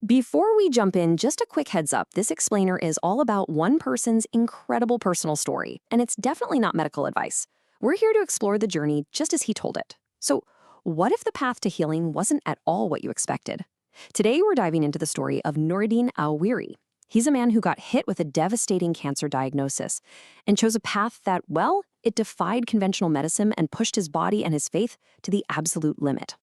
Before we jump in, just a quick heads up. This explainer is all about one person's incredible personal story, and it's definitely not medical advice. We're here to explore the journey just as he told it. So, what if the path to healing wasn't at all what you expected? Today, we're diving into the story of Noureddine Iouiri. He's a man who got hit with a devastating cancer diagnosis and chose a path that, well, it defied conventional medicine and pushed his body and his faith to the absolute limit.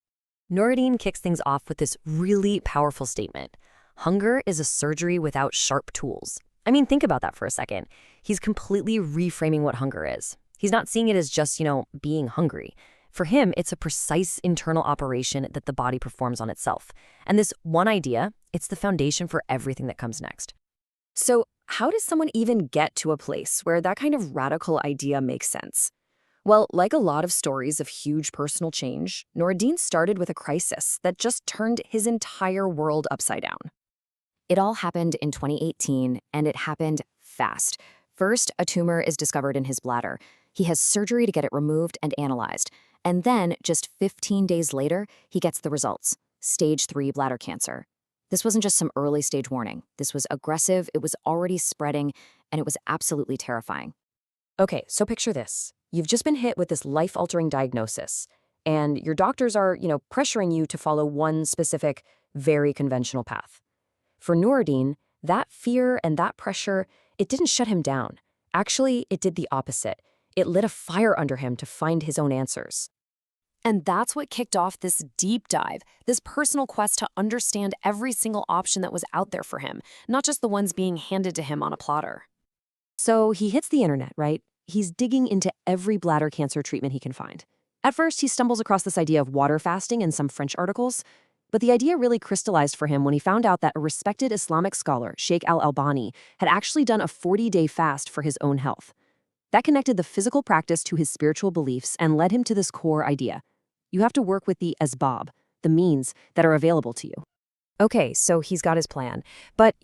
Noureddine kicks things off with this really powerful statement. Hunger is a surgery without sharp tools. I mean, think about that for a second. He's completely reframing what hunger is. He's not seeing it as just, being hungry. For him, it's a precise internal operation that the body performs on itself. And this one idea, it's the foundation for everything that comes next. So, how does someone even get to a place where that kind of radical idea makes sense? Well, like a lot of stories of huge personal change, Noureddine started with a crisis that just turned his entire world upside down. It all happened in 2018, and it happened fast. First, a tumor is discovered in his bladder. He has surgery to get it removed and analyzed. And then, just 15 days later, he gets the results: stage 3 bladder cancer. This wasn't just some early stage warning. This was aggressive, it was already spreading, and it was absolutely terrifying. Okay, so picture this. You've just been hit with this life-altering diagnosis, and your doctors are, pressuring you to follow one specific, very conventional path. For Noureddine, that fear and that pressure, it didn't shut him down. Actually, it did the opposite. It lit a fire under him to find his own answers. And that's what kicked off this deep dive, this personal quest to understand every single option that was out there for him, not just the ones being handed to him on a platter. So he hits the internet, right? He's digging into every bladder cancer treatment he can find. At first, he stumbles across this idea of water fasting in some French articles, but the idea really crystallized for him when he found out that a respected Islamic scholar, Sheikh al-Albani, had actually done a 40-day fast for his own health. That connected the physical practice to his spiritual beliefs and led him to this core idea. You have to work with the asbab, the means that are available to you. Okay, so he's got his plan. But,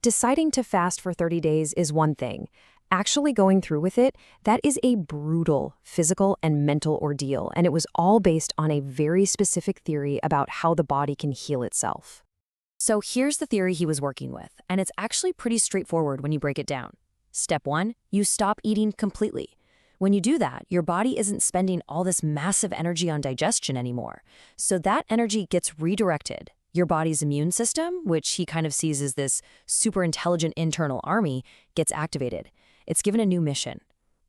deciding to fast for 30 days is one thing. Actually going through with it, that is a brutal physical and mental ordeal, and it was all based on a very specific theory about how the body can heal itself. So here's the theory he was working with, and it's actually pretty straightforward when you break it down. Step 1, you stop eating completely. When you do that, your body isn't spending all this massive energy on digestion anymore. So that energy gets redirected. Your body's immune system, which he kind of sees as this super intelligent internal army, gets activated. It's given a new mission.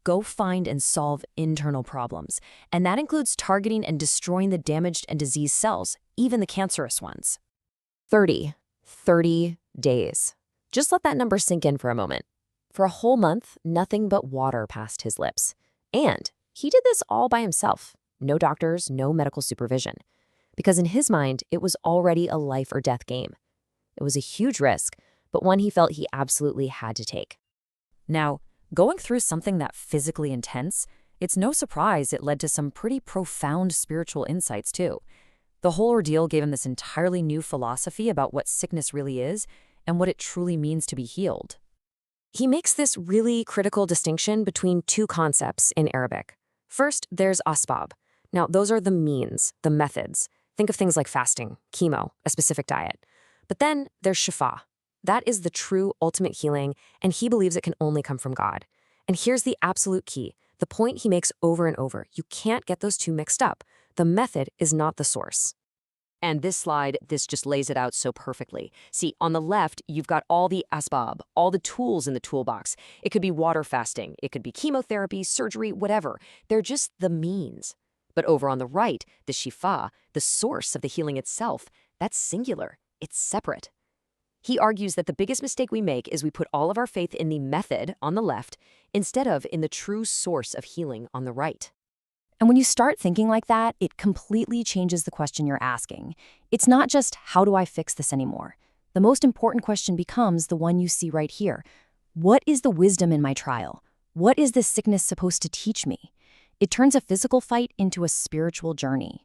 Go find and solve internal problems. And that includes targeting and destroying the damaged and diseased cells, even the cancerous ones. 30 days. Just let that number sink in for a moment. For a whole month, nothing but water passed his lips. And he did this all by himself. No doctors, no medical supervision. Because in his mind, it was already a life or death game. It was a huge risk, but one he felt he absolutely had to take. Now, going through something that physically intense, it's no surprise it led to some pretty profound spiritual insights too. The whole ordeal gave him this entirely new philosophy about what sickness really is and what it truly means to be healed. He makes this really critical distinction between two concepts in Arabic. First, there's asbab. Now, those are the means, the methods. Think of things like fasting, chemo, a specific diet. But then there's shifa. That is the true ultimate healing, and he believes it can only come from God. And here's the absolute key, the point he makes over and over. You can't get those two mixed up. The method is not the source. And this slide, this just lays it out so perfectly. See, on the left, you've got all the asbab, all the tools in the toolbox. It could be water fasting, it could be chemotherapy, surgery, whatever. They're just the means. But over on the right, the shifa, the source of the healing itself, that's singular. It's separate. He argues that the biggest mistake we make is we put all of our faith in the method on the left instead of in the true source of healing on the right. And when you start thinking like that, it completely changes the question you're asking. It's not just, how do I fix this anymore? The most important question becomes the one you see right here. What is the wisdom in my trial? What is this sickness supposed to teach me? It turns a physical fight into a spiritual journey.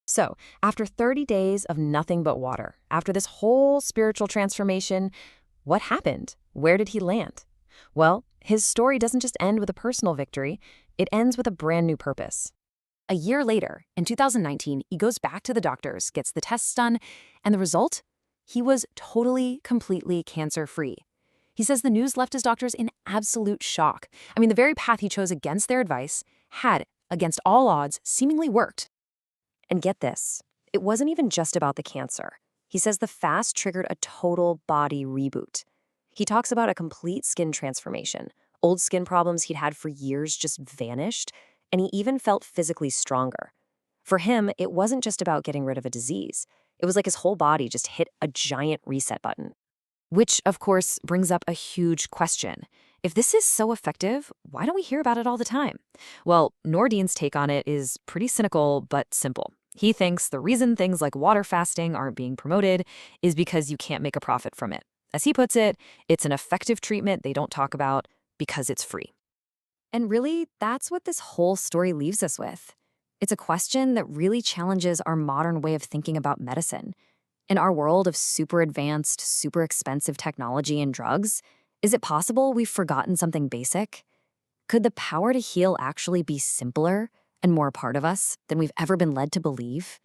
So, after 30 days of nothing but water, after this whole spiritual transformation, what happened? Where did he land? Well, his story doesn't just end with a personal victory, it ends with a brand new purpose. A year later, in 2019, he goes back to the doctors, gets the tests done, and the result? He was totally, completely cancer-free. He says the news left his doctors in absolute shock. I mean, the very path he chose against their advice had, against all odds, seemingly worked. And get this, it wasn't even just about the cancer. He says the fast triggered a total body reboot. He talks about a complete skin transformation. Old skin problems he'd had for years just vanished, and he even felt physically stronger. For him, it wasn't just about getting rid of a disease. It was like his whole body just hit a giant reset button. Which, of course, brings up a huge question. If this is so effective, why don't we hear about it all the time? Well, Nouredine's take on it is pretty cynical but simple. He thinks the reason things like water fasting aren't being promoted is because you can't make a profit from it. As he puts it, it's an effective treatment they don't talk about because it's free. And really, that's what this whole story leaves us with. It's a question that really challenges our modern way of thinking about medicine. In our world of super advanced, super expensive technology and drugs, is it possible we've forgotten something basic? Could the power to heal actually be simpler and more a part of us than we've ever been led to believe?